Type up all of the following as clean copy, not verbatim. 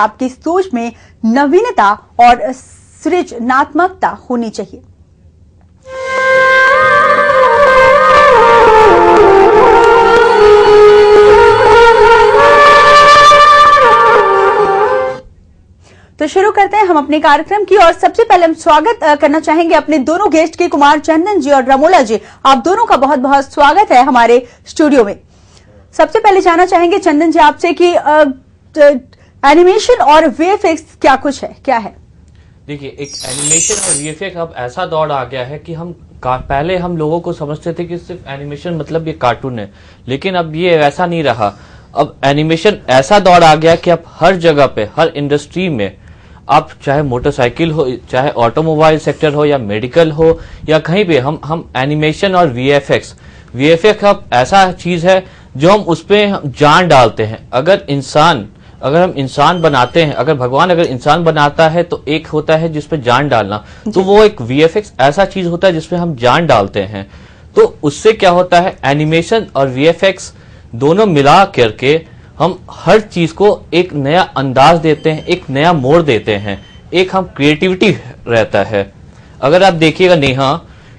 आपकी सोच में नवीनता और सृजनात्मकता होनी चाहिए। तो शुरू करते हैं हम अपने कार्यक्रम की, और सबसे पहले हम स्वागत करना चाहेंगे अपने दोनों गेस्ट के, कुमार चंदन जी और रमोला जी। आप दोनों का बहुत बहुत स्वागत है हमारे स्टूडियो में। सबसे पहले जानना चाहेंगे चंदन जी आपसे कि एनिमेशन और वीएफएक्स क्या कुछ है, क्या है? देखिए, एक एनिमेशन और वीएफएक्स अब ऐसा दौर आ गया है कि पहले हम लोगों को समझते थे कि सिर्फ एनिमेशन मतलब ये कार्टून है, लेकिन अब ये वैसा नहीं रहा। अब एनिमेशन ऐसा दौर आ गया कि अब हर जगह पे, हर इंडस्ट्री में, आप चाहे मोटरसाइकिल हो, चाहे ऑटोमोबाइल सेक्टर हो, या मेडिकल हो, या कहीं पे हम एनिमेशन और वीएफएक्स अब ऐसा चीज है जो हम उस पे जान डालते हैं। अगर हम इंसान बनाते हैं, अगर भगवान अगर इंसान बनाता है तो एक होता है जिसपे जान डालना, तो वो एक वीएफएक्स ऐसा चीज होता है जिसपे हम जान डालते हैं। तो उससे क्या होता है, एनिमेशन और वीएफएक्स दोनों मिला करके हम हर चीज को एक नया अंदाज देते हैं, एक नया मोड़ देते हैं, एक हम क्रिएटिविटी रहता है। अगर आप देखिएगा नेहा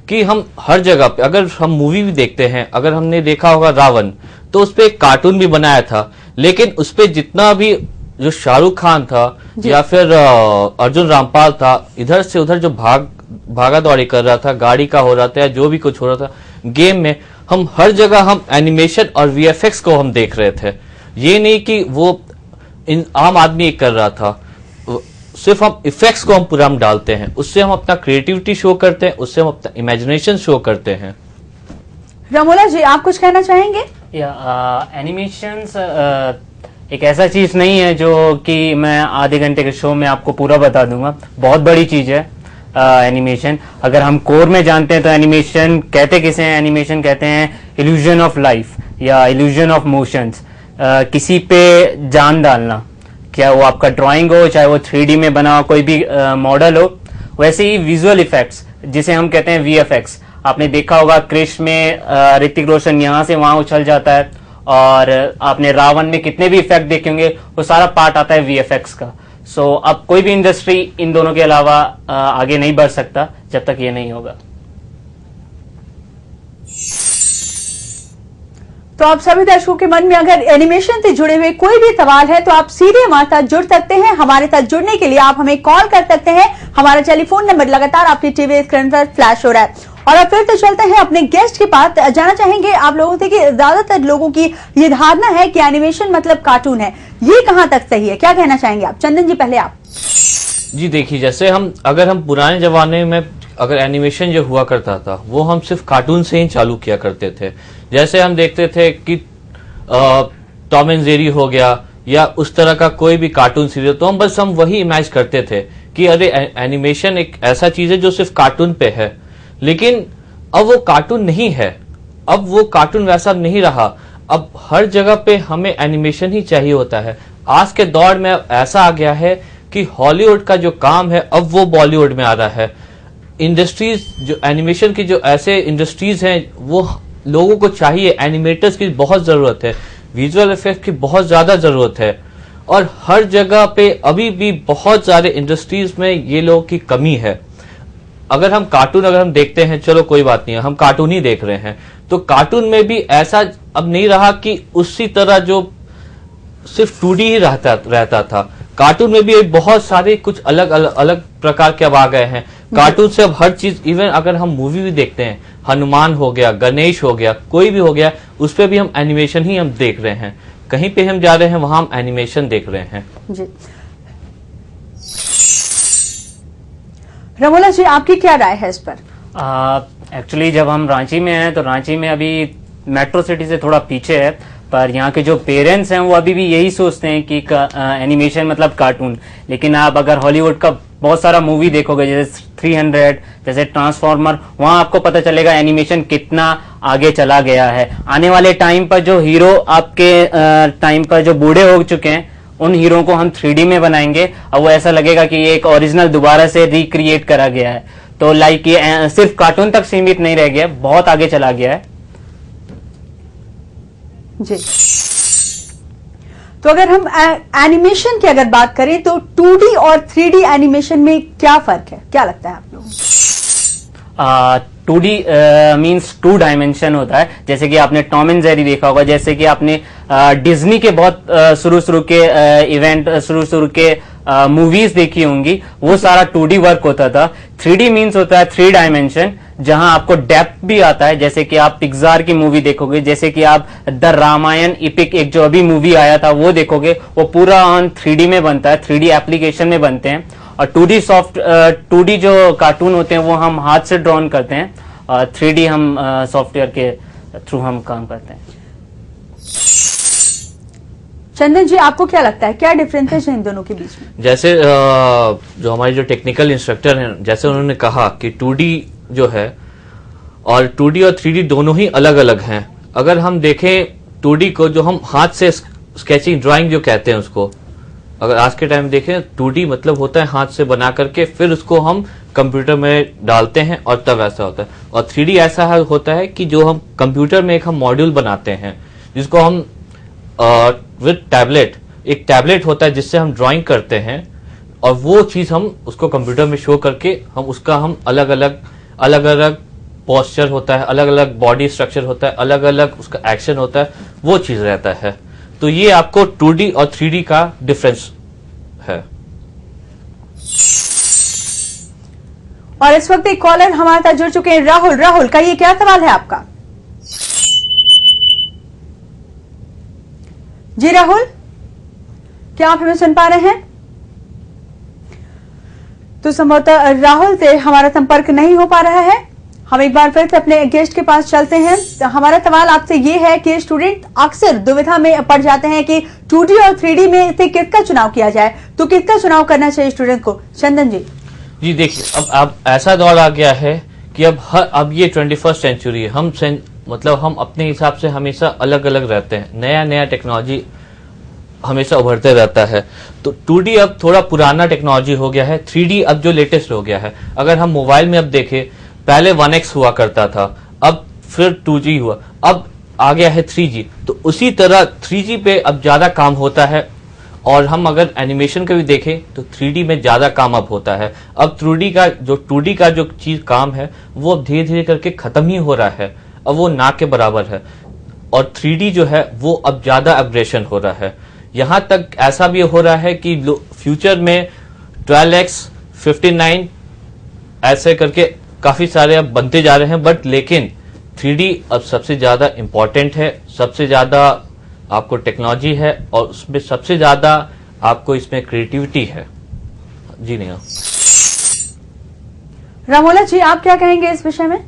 कि हम हर जगह पे, अगर हम मूवी भी देखते हैं, अगर हमने देखा होगा रावण, तो उस पे एक कार्टून भी बनाया था, लेकिन उस पे जितना भी जो शाहरुख खान था या फिर अर्जुन रामपाल था, इधर से उधर जो भागा दौड़ी कर रहा था, गाड़ी का हो रहा था या जो भी कुछ हो रहा था गेम में, हम हर जगह हम एनिमेशन और वीएफएक्स को हम देख रहे थे। ये नहीं कि वो आम आदमी कर रहा था, सिर्फ हम इफेक्ट्स को हम पूरा हम डालते हैं, उससे हम अपना क्रिएटिविटी शो करते हैं, उससे हम अपना इमेजिनेशन शो करते हैं। रमोला जी, आप कुछ कहना चाहेंगे? एनिमेशंस एक ऐसा चीज नहीं है जो कि मैं आधे घंटे के शो में आपको पूरा बता दूंगा। बहुत बड़ी चीज है एनिमेशन। अगर हम कोर में जानते हैं तो एनिमेशन कहते किसे हैं? एनिमेशन कहते हैं इल्यूजन ऑफ लाइफ या इल्यूजन ऑफ मोशंस। किसी पे जान डालना, क्या वो आपका ड्राइंग हो, चाहे वो 3D में बना हो कोई भी मॉडल हो, वैसे ही विजुअल इफेक्ट्स जिसे हम कहते हैं वीएफएक्स। आपने देखा होगा क्रिश में ऋतिक रोशन यहाँ से वहां उछल जाता है, और आपने रावण में कितने भी इफेक्ट देखे होंगे, वो सारा पार्ट आता है वीएफएक्स का। सो अब कोई भी इंडस्ट्री इन दोनों के अलावा आगे नहीं बढ़ सकता जब तक ये नहीं होगा। तो आप सभी दर्शकों के मन में अगर एनिमेशन से जुड़े हुए कोई भी सवाल है तो आप सीधे हमारे साथ जुड़ सकते हैं। हमारे साथ जुड़ने के लिए आप हमें कॉल कर सकते हैं। हमारा टेलीफोन नंबर लगातार आपकी टीवी स्क्रीन पर फ्लैश हो रहा है। और अब फिर से चलते हैं अपने गेस्ट के पास। जानना चाहेंगे आप लोगों से कि ज्यादातर लोगों की ये धारणा है कि एनिमेशन मतलब कार्टून है, ये कहां तक सही है, क्या कहना चाहेंगे आप? चंदन जी, पहले आप। जी देखिए, जैसे अगर हम पुराने जमाने में अगर एनिमेशन जो हुआ करता था वो हम सिर्फ कार्टून से ही चालू किया करते थे। जैसे हम देखते थे कि टॉम एंड जेरी हो गया या उस तरह का कोई भी कार्टून सीरियल, तो हम वही इमेज करते थे कि अरे एनिमेशन एक ऐसा चीज है जो सिर्फ कार्टून पे है। लेकिन अब वो कार्टून नहीं है, अब वो कार्टून वैसा नहीं रहा। अब हर जगह पे हमें एनिमेशन ही चाहिए होता है। आज के दौर में ऐसा आ गया है कि हॉलीवुड का जो काम है अब वो बॉलीवुड में आ रहा है। इंडस्ट्रीज जो एनिमेशन की जो ऐसे इंडस्ट्रीज हैं वो लोगों को चाहिए, एनिमेटर्स की बहुत जरूरत है, विजुअल इफेक्ट की बहुत ज्यादा जरूरत है, और हर जगह पे अभी भी बहुत सारे इंडस्ट्रीज में ये लोगों की कमी है। अगर हम देखते हैं, चलो कोई बात नहीं है, हम कार्टून ही देख रहे हैं, तो कार्टून में भी ऐसा अब नहीं रहा कि उसी तरह जो सिर्फ 2D ही रहता था। कार्टून में भी बहुत सारे कुछ अलग प्रकार के अब आ गए हैं। कार्टून से अब हर चीज, इवन अगर हम मूवी भी देखते हैं, हनुमान हो गया, गणेश हो गया, कोई भी हो गया, उस पे भी हम एनिमेशन ही हम देख रहे हैं। कहीं पे हम जा रहे हैं वहां हम एनिमेशन देख रहे हैं। जी रमोला जी, आपकी क्या राय है इस पर? एक्चुअली जब हम रांची में हैं तो रांची में अभी मेट्रो सिटी से थोड़ा पीछे है, पर यहाँ के जो पेरेंट्स हैं वो अभी भी यही सोचते हैं कि एनिमेशन मतलब कार्टून। लेकिन आप अगर हॉलीवुड का बहुत सारा मूवी देखोगे, जैसे 300, जैसे ट्रांसफॉर्मर, वहां आपको पता चलेगा एनिमेशन कितना आगे चला गया है। आने वाले टाइम पर जो हीरो आपके टाइम पर जो बूढ़े हो चुके हैं, उन हीरो को हम 3D में बनाएंगे और वो ऐसा लगेगा कि ये एक ओरिजिनल दोबारा से रिक्रिएट करा गया है। तो लाइक ये सिर्फ कार्टून तक सीमित नहीं रह गया, बहुत आगे चला गया है। जी तो अगर हम एनिमेशन की अगर बात करें तो 2D और 3D एनिमेशन में क्या फर्क है, क्या लगता है आप लोगों को? 2D मीन्स 2 डायमेंशन होता है, जैसे कि आपने टॉम एंड जेरी देखा होगा, जैसे कि आपने डिज्नी के बहुत शुरू के इवेंट, शुरू के मूवीज देखी होंगी, वो सारा 2D वर्क होता था। 3D मीन्स होता है 3 डायमेंशन, जहां आपको डेप्थ भी आता है। जैसे कि आप पिक्सार की मूवी देखोगे, जैसे कि आप द रामायण इपिक एक जो अभी मूवी आया था वो देखोगे, वो पूरा ऑन 3D में बनता है, 3D एप्लीकेशन में बनते हैं। और 2D जो कार्टून होते हैं वो हम हाथ से ड्रॉन करते हैं, और 3D हम सॉफ्टवेयर के थ्रू हम काम करते हैं। चंदन जी, आपको क्या लगता है, क्या डिफरेंसेस है इन दोनों के बीच में? जैसे जो हमारे जो टेक्निकल इंस्ट्रक्टर हैं, जैसे उन्होंने कहा कि 2D जो है और 2D और 3D दोनों ही अलग अलग हैं। अगर हम देखें 2D को, जो हम हाथ से स्केचिंग ड्राइंग जो कहते हैं उसको, अगर आज के टाइम देखें 2D मतलब होता है हाथ से बना करके फिर उसको हम कंप्यूटर में डालते हैं और तब ऐसा होता है। और 3D ऐसा होता है कि जो हम कंप्यूटर में एक हम मॉड्यूल बनाते हैं, जिसको हम विद टैबलेट, एक टैबलेट होता है जिससे हम ड्राइंग करते हैं, और वो चीज हम उसको कंप्यूटर में शो करके हम उसका हम अलग अलग पोस्चर होता है, अलग अलग बॉडी स्ट्रक्चर होता है, अलग अलग उसका एक्शन होता है, वो चीज रहता है। तो ये आपको 2D और 3D का डिफरेंस है। और इस वक्त एक कॉलर हमारे साथ जुड़ चुके हैं, राहुल। राहुल का ये क्या सवाल है आपका? जी राहुल, क्या आप हमें सुन पा रहे हैं? तो संभवतः राहुल से हमारा संपर्क नहीं हो पा रहा है। हम एक बार फिर से अपने गेस्ट के पास चलते हैं। तो हमारा सवाल आपसे ये है कि स्टूडेंट अक्सर दुविधा में पड़ जाते हैं कि 2D और 3D में से किसका चुनाव किया जाए, तो किसका चुनाव करना चाहिए स्टूडेंट को? चंदन जी। जी देखिए, अब ऐसा दौर आ गया है कि अब ये 21st सेंचुरी है। मतलब हम अपने हिसाब से हमेशा अलग अलग रहते हैं, नया टेक्नोलॉजी हमेशा उभरते रहता है। तो 2D अब थोड़ा पुराना टेक्नोलॉजी हो गया है, 3D अब जो लेटेस्ट हो गया है। अगर हम मोबाइल में अब देखें, पहले 1x हुआ करता था, अब फिर 2G हुआ, अब आ गया है 3G। तो उसी तरह 3G पे अब ज्यादा काम होता है। और हम अगर एनिमेशन का भी देखें तो 3D में ज्यादा काम अब होता है। अब 2D का जो चीज काम है वो अब धीरे धीरे करके खत्म ही हो रहा है, अब वो ना के बराबर है। और 3D जो है वो अब ज्यादा अपग्रेडेशन हो रहा है। यहां तक ऐसा भी हो रहा है कि फ्यूचर में 12x 59 ऐसे करके काफी सारे अब बनते जा रहे हैं। बट लेकिन 3D अब सबसे ज्यादा इंपॉर्टेंट है, सबसे ज्यादा आपको टेक्नोलॉजी है, और उसमें सबसे ज्यादा आपको इसमें क्रिएटिविटी है। जी नहीं, रामोला जी, आप क्या कहेंगे इस विषय में?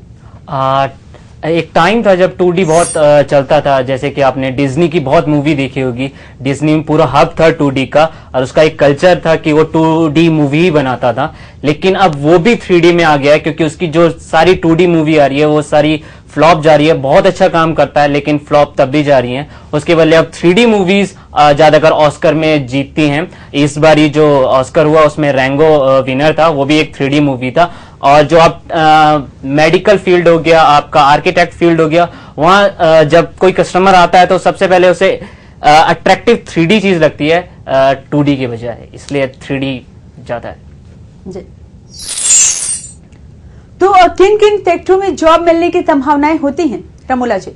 एक टाइम था जब 2D बहुत चलता था, जैसे कि आपने डिज्नी की बहुत मूवी देखी होगी। डिज्नी में पूरा हब था 2D का, और उसका एक कल्चर था कि वो 2D मूवी ही बनाता था। लेकिन अब वो भी 3D में आ गया है, क्योंकि उसकी जो सारी 2D मूवी आ रही है वो सारी फ्लॉप जा रही है। बहुत अच्छा काम करता है लेकिन फ्लॉप तब भी जा रही है। उसके बदले अब 3D मूवीज ज्यादातर ऑस्कर में जीतती हैं। इस बार ये जो ऑस्कर हुआ उसमें रैंगो विनर था, वो भी एक 3D मूवी था। और जो आप मेडिकल फील्ड हो गया, आपका आर्किटेक्ट फील्ड हो गया, वहां जब कोई कस्टमर आता है तो सबसे पहले उसे अट्रैक्टिव 3D चीज लगती है 2D के बजाय, इसलिए 3D ज्यादा है जी। तो किन किन सेक्टरों में जॉब मिलने की संभावनाएं होती हैं रमोला जी?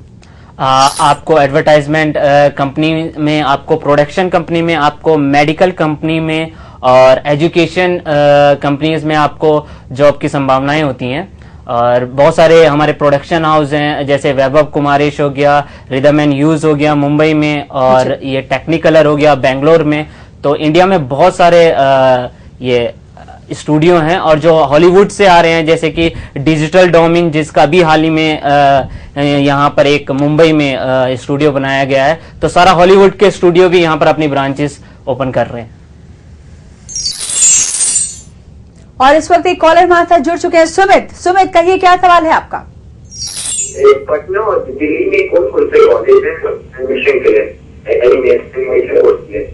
आपको एडवर्टाइजमेंट कंपनी में, आपको प्रोडक्शन कंपनी में, आपको मेडिकल कंपनी में और एजुकेशन कंपनीज में आपको जॉब की संभावनाएं होती हैं। और बहुत सारे हमारे प्रोडक्शन हाउस हैं, जैसे वैभव कुमारेश हो गया, रिदम एंड ह्यूज हो गया मुंबई में, और ये टेक्निकलर हो गया बेंगलोर में। तो इंडिया में बहुत सारे ये स्टूडियो हैं, और जो हॉलीवुड से आ रहे हैं, जैसे कि डिजिटल डोमिन, जिसका भी हाल ही में यहाँ पर एक मुंबई में स्टूडियो बनाया गया है। तो सारा हॉलीवुड के स्टूडियो भी यहाँ पर अपनी ब्रांचेस ओपन कर रहे हैं। और इस वक्त एक कॉलर हमारे साथ जुड़ चुके हैं, सुमित। सुमित, कहिए क्या सवाल है आपका? पटना और दिल्ली में कौन कौन से कॉलेज हैं एडमिशन के लिए, एनिमेशन कोर्स के लिए?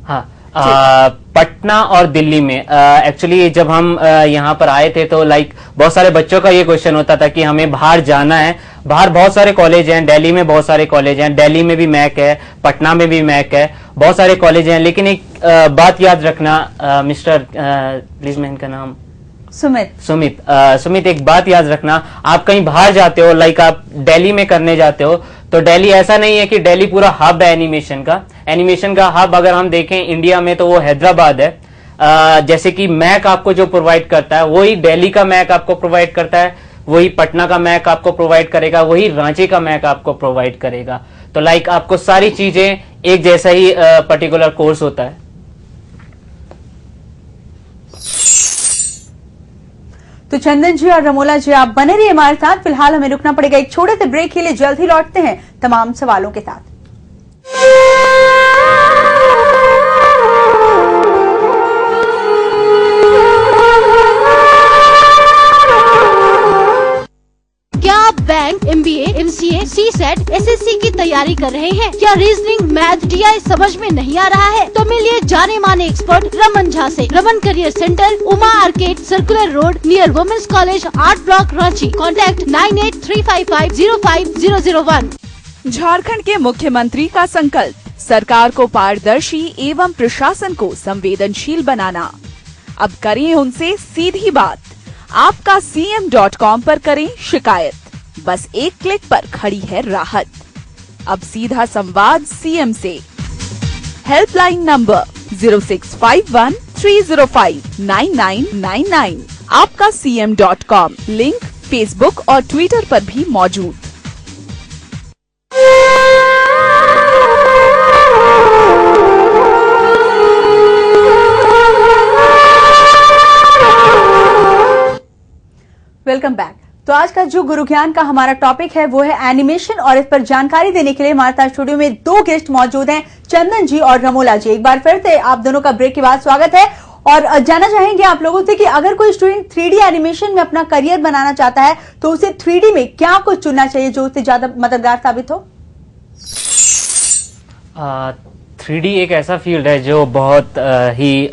हाँ, पटना और दिल्ली में एक्चुअली जब हम यहाँ पर आए थे तो बहुत सारे बच्चों का ये क्वेश्चन होता था कि हमें बाहर जाना है, बाहर बहुत सारे कॉलेज हैं, दिल्ली में बहुत सारे कॉलेज हैं, दिल्ली में भी मैक है, पटना में भी मैक है, बहुत सारे कॉलेज हैं। लेकिन एक बात याद रखना मिस्टर प्लीज मैं इनका नाम सुमित एक बात याद रखना, आप कहीं बाहर जाते हो, लाइक आप दिल्ली में करने जाते हो, तो दिल्ली ऐसा नहीं है कि दिल्ली पूरा हब है एनिमेशन का हब अगर हम देखें इंडिया में तो वो हैदराबाद है। जैसे कि मैक आपको जो प्रोवाइड करता है वही दिल्ली का मैक आपको प्रोवाइड करता है, वही पटना का मैक आपको प्रोवाइड करेगा, वही रांची का मैक आपको प्रोवाइड करेगा। तो लाइक आपको सारी चीजें एक जैसा ही पर्टिकुलर कोर्स होता है। तो चंदन जी और रमोला जी आप बने रहिए हमारे साथ। फिलहाल हमें रुकना पड़ेगा एक छोटे से ब्रेक के लिए, जल्द ही लौटते हैं तमाम सवालों के साथ। क्या आप bank, MBA, MCA, CSET, SSC की तैयारी कर रहे हैं? क्या रीजनिंग, मैथ, DI समझ में नहीं आ रहा है? तो मिलिए जाने माने एक्सपर्ट रमन झा से। Raman career centre, Uma arcade, circular road, near women's college, 8 block, Ranchi. Contact 98355001। Jharkhand के मुख्यमंत्री का संकल्प, सरकार को पारदर्शी एवं प्रशासन को संवेदनशील बनाना। अब करें उनसे सीधी बात, आपका CM.com पर करें शिकायत, बस एक क्लिक पर खड़ी है राहत। अब सीधा संवाद CM से। Helpline number 0651-305-9999। आपका CM.com लिंक फेसबुक और ट्विटर पर भी मौजूद। Welcome back. तो आज का जो गुरु ज्ञान का हमारा टॉपिक है वो है एनिमेशन, और इस पर जानकारी देने के लिए हमारे साथ स्टूडियो में 2 गेस्ट मौजूद हैं, चंदन जी और रमोला जी। एक बार फिर से आप दोनों का ब्रेक के बाद स्वागत है। और जानना चाहेंगे आप लोगों से कि अगर कोई स्टूडेंट 3D एनिमेशन में अपना करियर बनाना चाहता है तो उसे 3D में क्या कुछ चुनना चाहिए जो उससे ज्यादा मददगार साबित हो? 3D एक ऐसा फील्ड है जो बहुत ही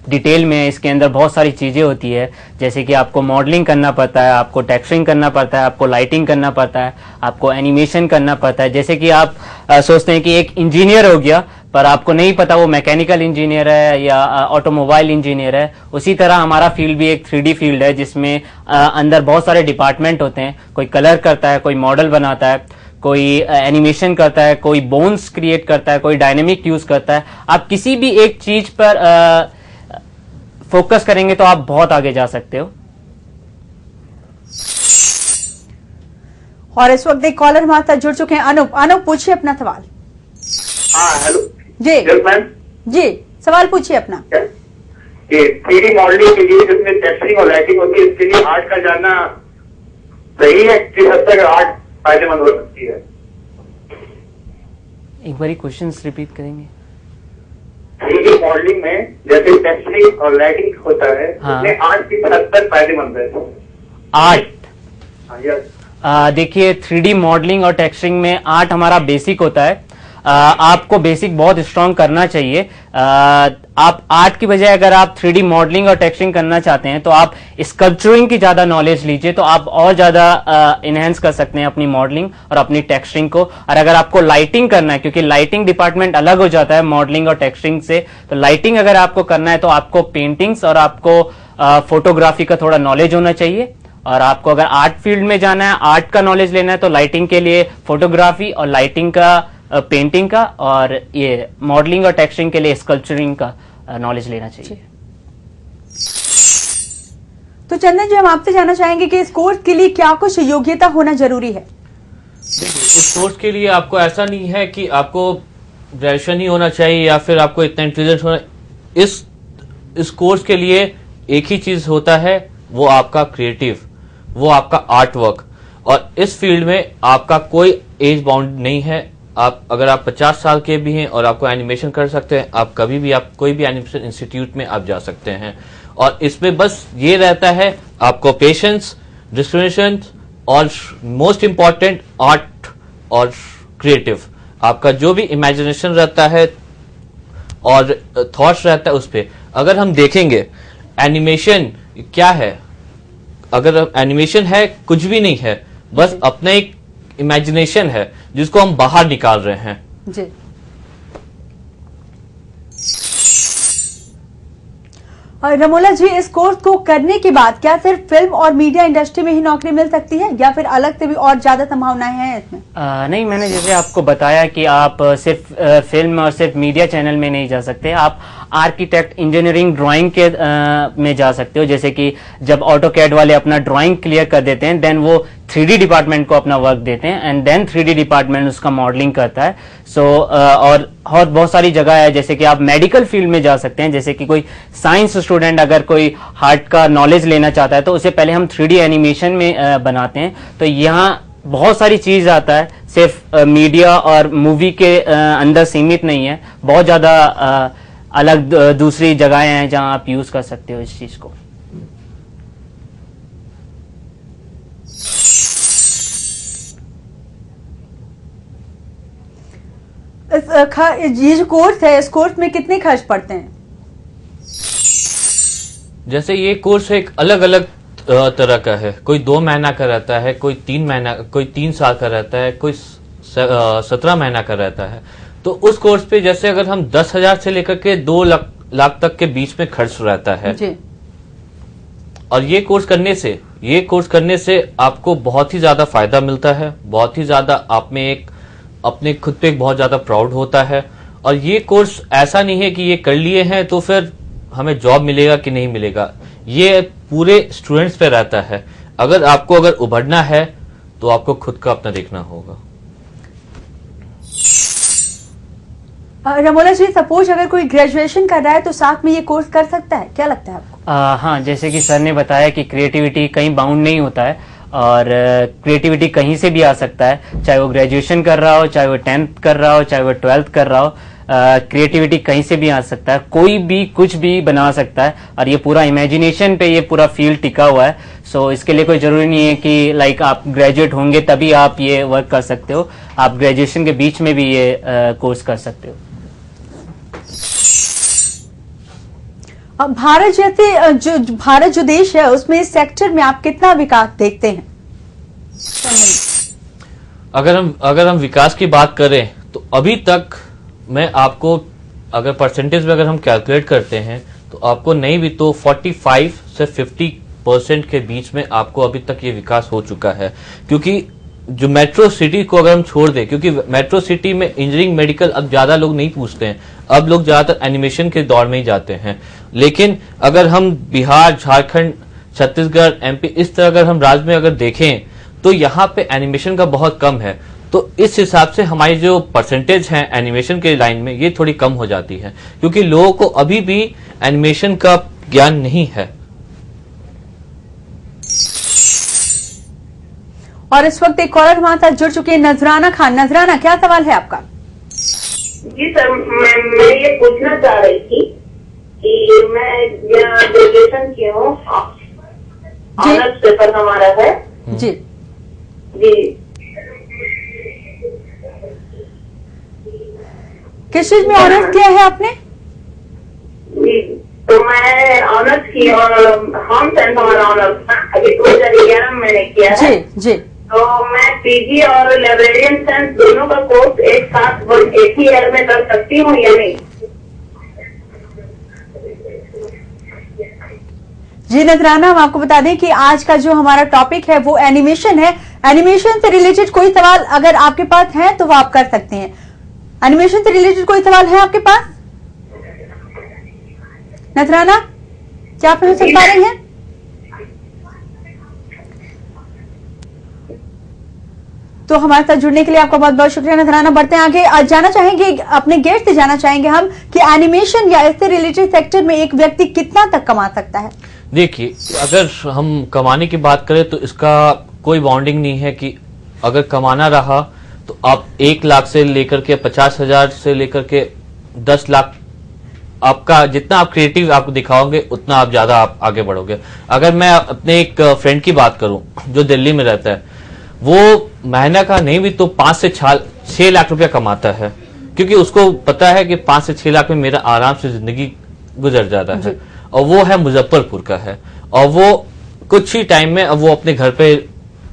डिटेल में, इसके अंदर बहुत सारी चीजें होती है। जैसे कि आपको मॉडलिंग करना पड़ता है, आपको टेक्सचरिंग करना पड़ता है, आपको लाइटिंग करना पड़ता है, आपको एनिमेशन करना पड़ता है। जैसे कि आप सोचते हैं कि एक इंजीनियर हो गया, पर आपको नहीं पता वो मैकेनिकल इंजीनियर है या ऑटोमोबाइल इंजीनियर है। उसी तरह हमारा फील्ड भी एक 3D फील्ड है जिसमें अंदर बहुत सारे डिपार्टमेंट होते हैं। कोई कलर करता है, कोई मॉडल बनाता है, कोई एनिमेशन करता है, कोई बोन्स क्रिएट करता है, कोई डायनेमिक यूज करता है। आप किसी भी एक चीज पर फोकस करेंगे तो आप बहुत आगे जा सकते हो। और इस वक्त एक कॉलर हमारे साथ जुड़ चुके हैं, अनूप पूछिए अपना सवाल। हाँ हेलो जी मैम जी, सवाल पूछिए अपना। 3D मॉडलिंग के लिए जिसमें टेक्सचरिंग और लाइटिंग होती है, इसके लिए आर्ट का जानना सही है? किस हद तक आर्ट फायदेमंद हो सकती है? एक बार क्वेश्चन रिपीट करेंगे। 3D मॉडलिंग में जैसे टेक्सचरिंग और लाइटिंग होता है, हाँ। उसमें आर्ट किस हद तक फायदेमंद है? Art, yes. देखिए 3D मॉडलिंग और टेक्सचरिंग में आर्ट हमारा बेसिक होता है। आपको बेसिक बहुत स्ट्रांग करना चाहिए। आप आर्ट की बजाय अगर आप 3D मॉडलिंग और टेक्सचरिंग करना चाहते हैं तो आप स्कल्पचरिंग की ज्यादा नॉलेज लीजिए, तो आप और ज्यादा इनहेंस कर सकते हैं अपनी मॉडलिंग और अपनी टेक्सचरिंग को। और अगर आपको लाइटिंग करना है, क्योंकि लाइटिंग डिपार्टमेंट अलग हो जाता है मॉडलिंग और टेक्सचरिंग से, तो लाइटिंग अगर आपको करना है तो आपको पेंटिंग्स और आपको फोटोग्राफी का थोड़ा नॉलेज होना चाहिए। और आपको अगर आर्ट फील्ड में जाना है, आर्ट का नॉलेज लेना है, तो लाइटिंग के लिए फोटोग्राफी और लाइटिंग का, पेंटिंग का, और ये मॉडलिंग और टेक्सचरिंग के लिए स्कल्पचरिंग का नॉलेज लेना चाहिए। तो चंदन जी, हम आपसे जानना चाहेंगे कि इस कोर्स के लिए क्या कुछ योग्यता होना जरूरी है? इस कोर्स के लिए आपको ऐसा नहीं है कि आपको ग्रेजुएशन ही होना चाहिए या फिर आपको इतना इंटेलिजेंट होना। इस कोर्स के लिए एक ही चीज होता है, वो आपका क्रिएटिव, वो आपका आर्ट वर्क। और इस फील्ड में आपका कोई एज बाउंड नहीं है। अगर आप 50 साल के भी हैं और आपको एनिमेशन कर सकते हैं, आप कभी भी, आप कोई भी एनिमेशन इंस्टीट्यूट में आप जा सकते हैं। और इसमें बस ये रहता है आपको पेशेंस, डिस्क्रिमिनेशन और मोस्ट इंपॉर्टेंट आर्ट और क्रिएटिव। आपका जो भी इमेजिनेशन रहता है और थॉट्स रहता है उस पर। अगर हम देखेंगे एनिमेशन क्या है, अगर एनिमेशन है कुछ भी नहीं है, बस अपना एक इमेजिनेशन है जिसको हम बाहर निकाल रहे हैं। जी। और रमोला जी, इस कोर्स को करने के बाद क्या सिर्फ फिल्म और मीडिया इंडस्ट्री में ही नौकरी मिल सकती है या फिर अलग से भी और ज्यादा संभावनाएं हैं इसमें? नहीं, मैंने जैसे आपको बताया कि आप सिर्फ फिल्म और सिर्फ मीडिया चैनल में नहीं जा सकते, आप आर्किटेक्ट, इंजीनियरिंग, ड्राइंग के में जा सकते हो। जैसे कि जब ऑटोकैड वाले अपना ड्राइंग क्लियर कर देते हैं, देन वो 3D डिपार्टमेंट को अपना वर्क देते हैं एंड देन 3D डिपार्टमेंट उसका मॉडलिंग करता है। सो और बहुत सारी जगह है, जैसे कि आप मेडिकल फील्ड में जा सकते हैं। जैसे कि कोई साइंस स्टूडेंट अगर कोई हार्ट का नॉलेज लेना चाहता है तो उसे पहले हम 3D एनिमेशन में बनाते हैं। तो यहाँ बहुत सारी चीज आता है, सिर्फ मीडिया और मूवी के अंदर सीमित नहीं है, बहुत ज्यादा अलग दूसरी जगहें हैं जहां आप यूज कर सकते हो इस चीज को। ये जो कोर्स है, इस कोर्स में कितने खर्च पड़ते हैं? जैसे ये कोर्स एक अलग अलग तरह का है, कोई 2 महीना का रहता है, कोई 3 महीना, कोई 3 साल का रहता है, कोई 17 महीना का रहता है। तो उस कोर्स पे जैसे अगर हम 10,000 से लेकर के 2 लाख तक के बीच में खर्च रहता है जी। और ये कोर्स करने से आपको बहुत ही ज्यादा फायदा मिलता है, बहुत ही ज्यादा आप में एक अपने खुद पे एक बहुत ज्यादा प्राउड होता है। और ये कोर्स ऐसा नहीं है कि ये कर लिए हैं तो फिर हमें जॉब मिलेगा कि नहीं मिलेगा, ये पूरे स्टूडेंट्स पे रहता है। अगर उभरना है तो आपको खुद का अपना देखना होगा। रमोला जी, सपोज अगर कोई ग्रेजुएशन कर रहा है तो साथ में ये कोर्स कर सकता है, क्या लगता है आपको? हाँ, जैसे कि सर ने बताया कि क्रिएटिविटी कहीं बाउंड नहीं होता है और क्रिएटिविटी कहीं से भी आ सकता है, चाहे वो ग्रेजुएशन कर रहा हो, चाहे वो 10th कर रहा हो, चाहे वो 12th कर रहा हो। क्रिएटिविटी कहीं से भी आ सकता है, कोई भी कुछ भी बना सकता है और ये पूरा इमेजिनेशन पे ये पूरा फील्ड टिका हुआ है। सो इसके लिए कोई जरूरी नहीं है कि लाइक आप ग्रेजुएट होंगे तभी आप ये वर्क कर सकते हो, आप ग्रेजुएशन के बीच में भी ये कोर्स कर सकते हो। भारत जो देश है उसमें इस सेक्टर में आप कितना विकास देखते हैं? अगर हम विकास की बात करें तो अभी तक मैं आपको अगर परसेंटेज में अगर हम कैलकुलेट करते हैं तो आपको नहीं भी तो 45 से 50% के बीच में आपको अभी तक ये विकास हो चुका है। क्योंकि जो मेट्रो सिटी को अगर हम छोड़ दें, क्योंकि मेट्रो सिटी में इंजीनियरिंग, मेडिकल अब ज्यादा लोग नहीं पूछते हैं, अब लोग ज्यादातर एनिमेशन के दौर में ही जाते हैं। लेकिन अगर हम बिहार, झारखंड, छत्तीसगढ़, एमपी इस तरह अगर हम राज्य में अगर देखें तो यहाँ पे एनिमेशन का बहुत कम है। तो इस हिसाब से हमारी जो परसेंटेज है एनिमेशन के लाइन में ये थोड़ी कम हो जाती है, क्योंकि लोगों को अभी भी एनिमेशन का ज्ञान नहीं है। और इस वक्त एक कॉलर हमारे साथ जुड़ चुके हैं, नजराना खान। नजराना, क्या सवाल है आपका? जी सर, मैं ये पूछना चाह रही थी कि मैं ग्रेजुएशन की हूँ, ऑनर्स पेपर हमारा है। जी जी, किस चीज में ऑनर्स किया है आपने? जी, तो मैं ऑनर्स की और होम साइंस हमारा ऑनर्स था, अभी 2011 में मैंने किया है। जी। तो मैं पीजी और लाइब्रेरियन साइंस दोनों का कोर्स एक साथ एक ही ईयर में कर सकती हूँ या नहीं? जी नजराना, हम आपको बता दें कि आज का जो हमारा टॉपिक है वो एनिमेशन है। एनिमेशन से रिलेटेड कोई सवाल अगर आपके पास है तो वो आप कर सकते हैं। एनिमेशन से रिलेटेड कोई सवाल है आपके पास? नजराना, क्या आप हमें सुन पा रही हैं? तो हमारे साथ जुड़ने के लिए आपका बहुत बहुत शुक्रिया नजराना। बढ़ते हैं आगे, जानना चाहेंगे अपने गेस्ट से जानना चाहेंगे हम कि एनिमेशन या इससे रिलेटेड सेक्टर में एक व्यक्ति कितना तक कमा सकता है? देखिए, अगर हम कमाने की बात करें तो इसका कोई बाउंडिंग नहीं है कि अगर कमाना रहा तो आप 1 लाख से लेकर के 50,000 से लेकर के 10 लाख, आपका जितना आप क्रिएटिव आपको दिखाओगे उतना आप ज्यादा आप आगे बढ़ोगे। अगर मैं अपने एक फ्रेंड की बात करूं जो दिल्ली में रहता है, वो महीना का नहीं भी तो 5 से 6 लाख रुपया कमाता है, क्योंकि उसको पता है कि 5 से 6 लाख में मेरा आराम से जिंदगी गुजर जाता है। और वो है मुजफ्फरपुर का है और वो कुछ ही टाइम में अब वो अपने घर पे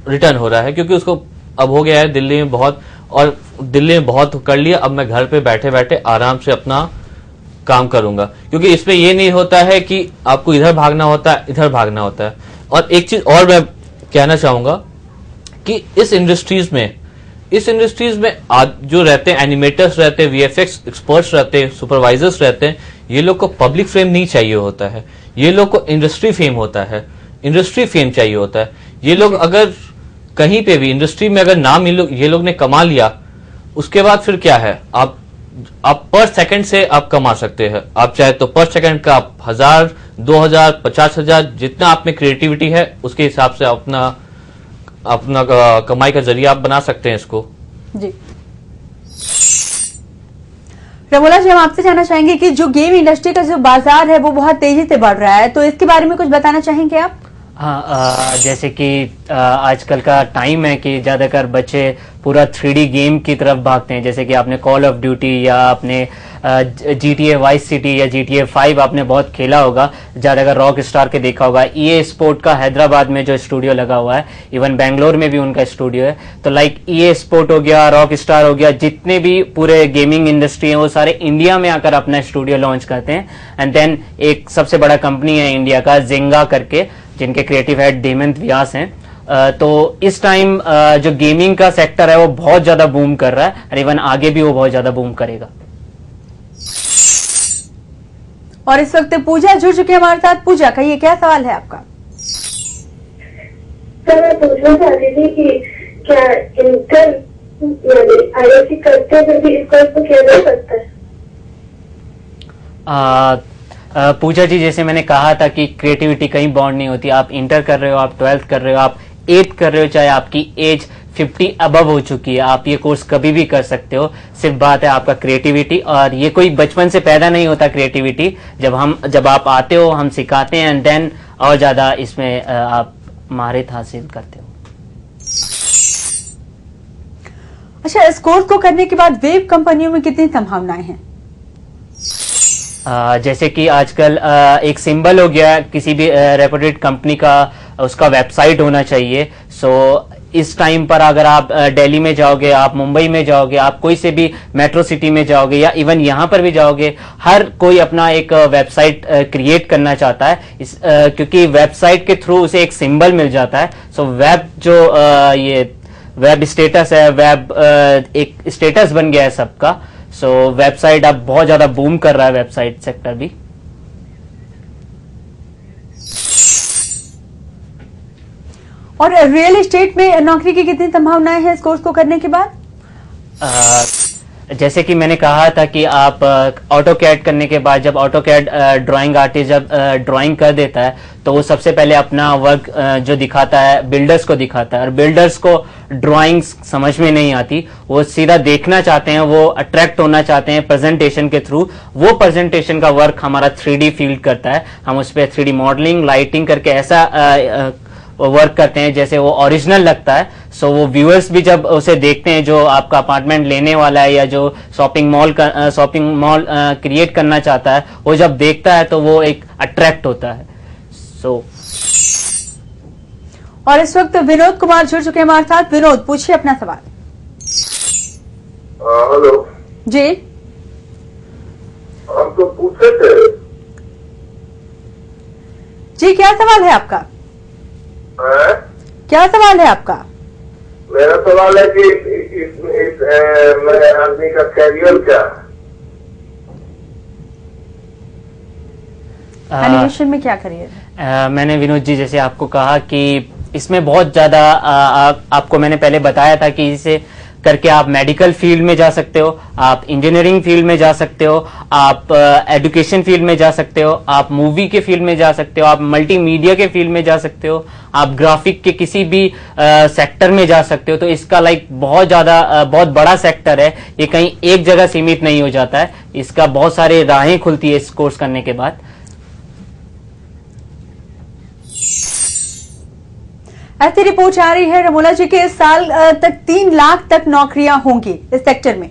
रिटर्न हो रहा है, क्योंकि उसको अब हो गया है दिल्ली में बहुत, और दिल्ली में बहुत कर लिया, अब मैं घर पे बैठे बैठे आराम से अपना काम करूंगा, क्योंकि इसमें ये नहीं होता है कि आपको इधर भागना होता है, इधर भागना होता है। और एक चीज और मैं कहना चाहूंगा कि इस इंडस्ट्रीज में आज जो रहते हैं एनिमेटर्स रहते हैं, वीएफएक्स एक्सपर्ट्स रहते हैं, सुपरवाइजर्स रहते हैं, ये लोग को पब्लिक फेम नहीं चाहिए होता है, ये लोग को इंडस्ट्री फेम होता है, इंडस्ट्री फेम चाहिए होता है। ये लोग अगर कहीं पे भी इंडस्ट्री में अगर नाम ये लोग ने कमा लिया, उसके बाद फिर क्या है, आप पर सेकंड से आप कमा सकते हैं। आप चाहे तो पर सेकंड का आप 1000, 2000, 50,000 जितना आप में क्रिएटिविटी है उसके हिसाब से अपना कमाई का जरिया आप बना सकते हैं इसको। जी रमोला जी, हम आपसे जानना चाहेंगे कि जो गेम इंडस्ट्री का जो बाजार है वो बहुत तेजी से बढ़ रहा है, तो इसके बारे में कुछ बताना चाहेंगे आप? हाँ, जैसे कि आजकल का टाइम है कि ज्यादातर बच्चे पूरा 3D गेम की तरफ भागते हैं। जैसे कि आपने कॉल ऑफ ड्यूटी या आपने GTA वाइस सिटी या GTA 5 आपने बहुत खेला होगा, ज्यादातर रॉक स्टार के देखा होगा। EA स्पोर्ट का हैदराबाद में जो स्टूडियो लगा हुआ है, इवन बेंगलोर में भी उनका स्टूडियो है। तो लाइक EA स्पोर्ट हो गया, रॉक स्टार हो गया, जितने भी पूरे गेमिंग इंडस्ट्री है वो सारे इंडिया में आकर अपना स्टूडियो लॉन्च करते हैं। एंड देन एक सबसे बड़ा कंपनी है इंडिया का जेंगा करके, जिनके क्रिएटिव हेड हेमंत व्यास हैं। तो इस टाइम जो गेमिंग का सेक्टर है वो बहुत ज्यादा बूम कर रहा है, और इवन आगे भी वो बहुत ज्यादा बूम करेगा। और इस वक्त पूजा जुड़ चुके हैं हमारे साथ। पूजा, कहिए क्या सवाल है आपका? सर मैं पूछना चाहती थी कि क्या इंटर IIT करते हुए भी इस कोर्स को किया जा सकता है? पूजा जी, जैसे मैंने कहा था कि क्रिएटिविटी कहीं बाउंड नहीं होती। आप इंटर कर रहे हो, आप 12th कर रहे हो, आप 8th कर रहे हो, चाहे आपकी एज 50 अबव हो चुकी है, आप ये कोर्स कभी भी कर सकते हो। सिर्फ बात है आपका क्रिएटिविटी, और ये कोई बचपन से पैदा नहीं होता क्रिएटिविटी। जब आप आते हो हम सिखाते हैं, एंड देन और ज्यादा इसमें आप महारत हासिल करते हो। अच्छा, इस कोर्स को करने के बाद वेब कंपनियों में कितनी संभावनाएं हैं? जैसे कि आजकल एक सिंबल हो गया किसी भी रेपुटेड कंपनी का, उसका वेबसाइट होना चाहिए। सो इस टाइम पर अगर आप दिल्ली में जाओगे, आप मुंबई में जाओगे, आप कोई से भी मेट्रो सिटी में जाओगे, या इवन यहाँ पर भी जाओगे, हर कोई अपना एक वेबसाइट क्रिएट करना चाहता है, क्योंकि वेबसाइट के थ्रू उसे एक सिंबल मिल जाता है। सो वेब जो ये वेब स्टेटस है, वेब एक स्टेटस बन गया है सबका। सो वेबसाइट अब बहुत ज्यादा बूम कर रहा है, वेबसाइट सेक्टर भी। और रियल एस्टेट में नौकरी की कितनी संभावनाएं हैं इस कोर्स को करने के बाद? जैसे कि मैंने कहा था कि आप ऑटो कैड करने के बाद, जब ऑटो कैड ड्राइंग आर्टिस्ट जब ड्राइंग कर देता है, तो वो सबसे पहले अपना वर्क जो दिखाता है बिल्डर्स को दिखाता है, और बिल्डर्स को ड्राइंग समझ में नहीं आती, वो सीधा देखना चाहते हैं, वो अट्रैक्ट होना चाहते हैं प्रेजेंटेशन के थ्रू। वो प्रेजेंटेशन का वर्क हमारा 3D फील्ड करता है। हम उस पर 3D मॉडलिंग, लाइटिंग करके ऐसा वर्क करते हैं जैसे वो ओरिजिनल लगता है। सो वो व्यूअर्स भी जब उसे देखते हैं, जो आपका अपार्टमेंट लेने वाला है या जो शॉपिंग मॉल क्रिएट करना चाहता है, वो जब देखता है तो वो एक अट्रैक्ट होता है। और इस वक्त विनोद कुमार जुड़ चुके हैं हमारे साथ। विनोद, पूछिए अपना सवाल। हेलो जी, हम तो पूछे थे जी, क्या सवाल है आपका? क्या सवाल है आपका? मेरा सवाल है कि इस आदमी का कैरियर क्या है? एनिमेशन में क्या करियर है? मैंने विनोद जी जैसे आपको कहा कि इसमें बहुत ज्यादा आपको मैंने पहले बताया था कि इसे करके आप मेडिकल फील्ड में जा सकते हो, आप इंजीनियरिंग फील्ड में जा सकते हो, आप एजुकेशन फील्ड में जा सकते हो, आप मूवी के फील्ड में जा सकते हो, आप मल्टीमीडिया के फील्ड में जा सकते हो, आप ग्राफिक के किसी भी सेक्टर में जा सकते हो। तो इसका बहुत ज्यादा बहुत बड़ा सेक्टर है, ये कहीं एक जगह सीमित नहीं हो जाता है, इसका बहुत सारे राहें खुलती है इस कोर्स करने के बाद। ऐसी रिपोर्ट आ रही है रमोला जी के इस साल तक 3 लाख तक नौकरियां होंगी इस सेक्टर में।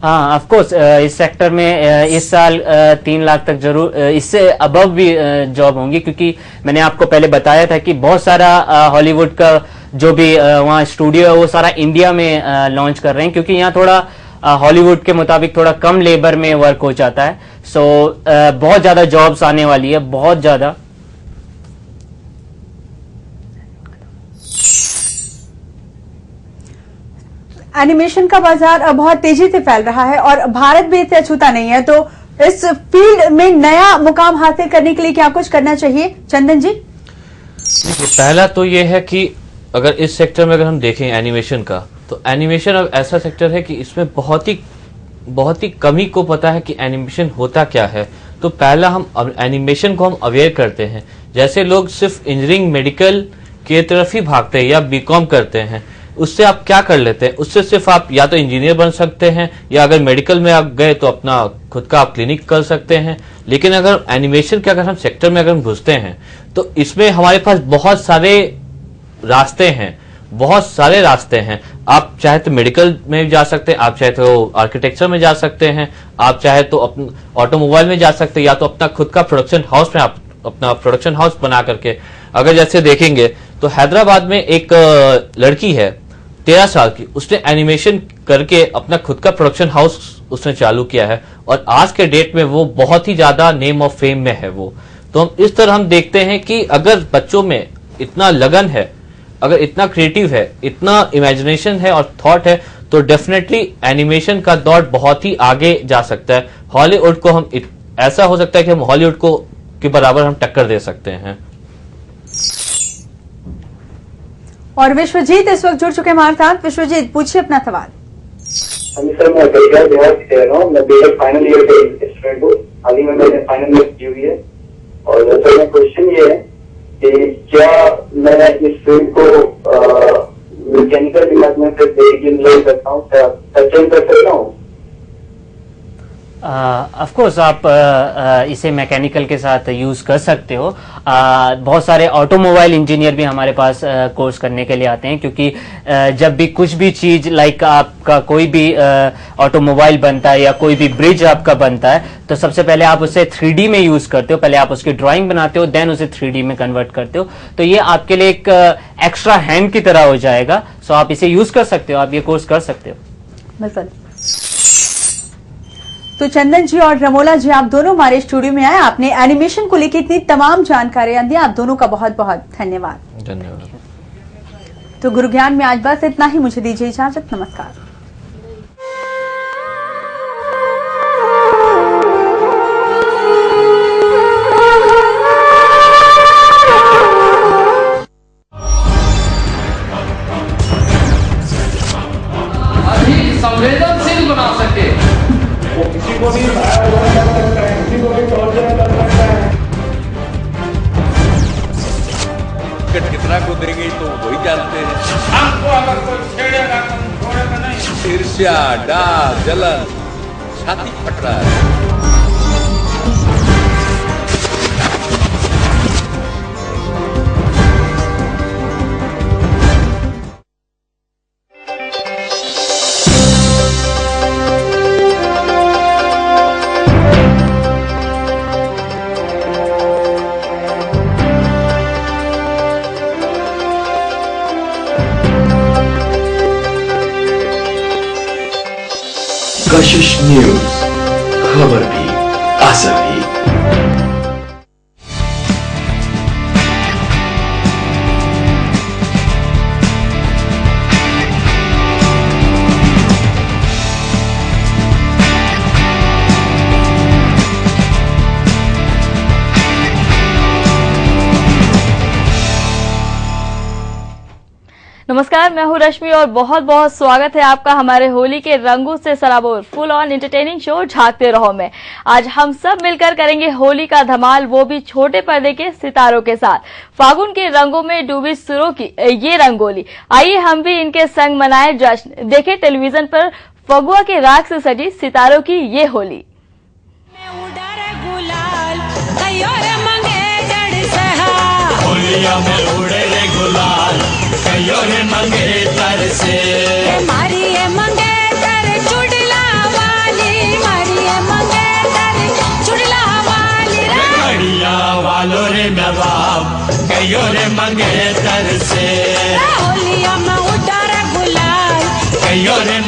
हाँ, ऑफ कोर्स इस सेक्टर में इस साल 3 लाख तक जरूर, इससे अबव भी जॉब होंगी, क्योंकि मैंने आपको पहले बताया था कि बहुत सारा हॉलीवुड का जो भी वहाँ स्टूडियो है वो सारा इंडिया में लॉन्च कर रहे हैं, क्योंकि यहाँ थोड़ा हॉलीवुड के मुताबिक थोड़ा कम लेबर में वर्क हो जाता है। सो बहुत ज्यादा जॉब्स आने वाली है, बहुत ज्यादा। एनिमेशन का बाजार अब बहुत तेजी से फैल रहा है और भारत भी इसे अछूता नहीं है, तो इस फील्ड में नया मुकाम हासिल करने के लिए क्या कुछ करना चाहिए, चंदन जी? पहला तो ये है कि अगर इस सेक्टर में अगर हम देखें एनिमेशन का, तो एनिमेशन अब ऐसा सेक्टर है कि इसमें बहुत ही कमी को पता है कि एनिमेशन होता क्या है। तो पहला हम एनिमेशन को हम अवेयर करते हैं। जैसे लोग सिर्फ इंजीनियरिंग मेडिकल की तरफ ही भागते हैं या बीकॉम करते हैं, उससे आप क्या कर लेते हैं? उससे सिर्फ आप या तो इंजीनियर बन सकते हैं, या अगर मेडिकल में आप गए तो अपना खुद का आप क्लिनिक कर सकते हैं। लेकिन अगर एनिमेशन के अगर हम सेक्टर में अगर हम घुसते हैं, तो इसमें हमारे पास बहुत सारे रास्ते हैं, बहुत सारे रास्ते हैं। आप चाहे तो मेडिकल में जा सकते हैं, आप चाहे तो आर्किटेक्चर में जा सकते हैं, आप चाहे तो ऑटोमोबाइल में जा सकते हैं, या तो अपना खुद का प्रोडक्शन हाउस में आप अपना प्रोडक्शन हाउस बना करके। अगर जैसे देखेंगे तो हैदराबाद में एक लड़की है 13 साल की, उसने एनिमेशन करके अपना खुद का प्रोडक्शन हाउस उसने चालू किया है और आज के डेट में वो बहुत ही ज्यादा नेम ऑफ फेम में है वो। तो हम इस तरह हम देखते हैं कि अगर बच्चों में इतना लगन है, अगर इतना क्रिएटिव है, इतना इमेजिनेशन है और थॉट है, तो डेफिनेटली एनिमेशन का दौर बहुत ही आगे जा सकता है। हॉलीवुड को हम ऐसा हो सकता है कि हम हॉलीवुड को के बराबर हम टक्कर दे सकते हैं। और विश्वजीत इस वक्त जुड़ चुके हैं हमारे साथ। विश्वजीत, पूछिए अपना सवाल। सर, मैं बेहतर बिहार से रह रहा हूँ। मैं बेहतर फाइनल ईयर का स्टूडेंट हूँ। हाल ही में मैंने फाइनल ईयर की हुई है। और सर, मेरा क्वेश्चन ये है कि क्या मैं इस फील्ड को मैकेनिकल डिपार्टमेंट से ले सकता हूँ, सर्चन कर सकता हूँ? ऑफ कोर्स आप इसे मैकेनिकल के साथ यूज कर सकते हो। बहुत सारे ऑटोमोबाइल इंजीनियर भी हमारे पास कोर्स करने के लिए आते हैं, क्योंकि जब भी कुछ भी चीज लाइक आपका कोई भी ऑटोमोबाइल बनता है या कोई भी ब्रिज आपका बनता है, तो सबसे पहले आप उसे 3D में यूज करते हो। पहले आप उसकी ड्राइंग बनाते हो, देन उसे 3D में कन्वर्ट करते हो। तो ये आपके लिए एक एक्स्ट्रा हैंड की तरह हो जाएगा। सो आप इसे यूज कर सकते हो, आप ये कोर्स कर सकते हो। बिल्कुल। तो चंदन जी और रमोला जी, आप दोनों हमारे स्टूडियो में आए, आपने एनिमेशन को लेकर इतनी तमाम जानकारियां दी, आप दोनों का बहुत बहुत धन्यवाद। धन्यवाद। तो गुरु ज्ञान में आज बस इतना ही। मुझे दीजिए इजाजत, नमस्कार। संवेदनशील बना सके, वो किसी को भी घायल कर सकता है, किसी को भी टॉर्चर कर सकता है। कितना को देंगे तो वही जानते हैं। हमको अगर कोई छेड़ेगा तो हम छोड़ेगा नहीं। ईर्ष्या, डाह, जलन, छाती फट रहा है। कशिश न्यूज, खबर भी असर भी। नमस्कार, मैं हूं रश्मि और बहुत बहुत स्वागत है आपका हमारे होली के रंगों से सराबोर फुल ऑन एंटरटेनिंग शो झांकते रहो में। आज हम सब मिलकर करेंगे होली का धमाल, वो भी छोटे पर्दे के सितारों के साथ। फागुन के रंगों में डूबी सुरों की ये रंगोली, आइए हम भी इनके संग मनाए जश्न। देखें टेलीविजन पर फगुआ के राग से सजी सितारों की ये होली। होलिया में उड़े रे गुलाल, कयो रे मंगेतर से। मारी है मंगेतर चुड़ला वाली, मारी है मंगेतर चुड़ला वाली। घड़िया वालो रे नवाब, कयो कयो रे मंगेतर से होलिया में उड़ा रे गुलाल कयो रे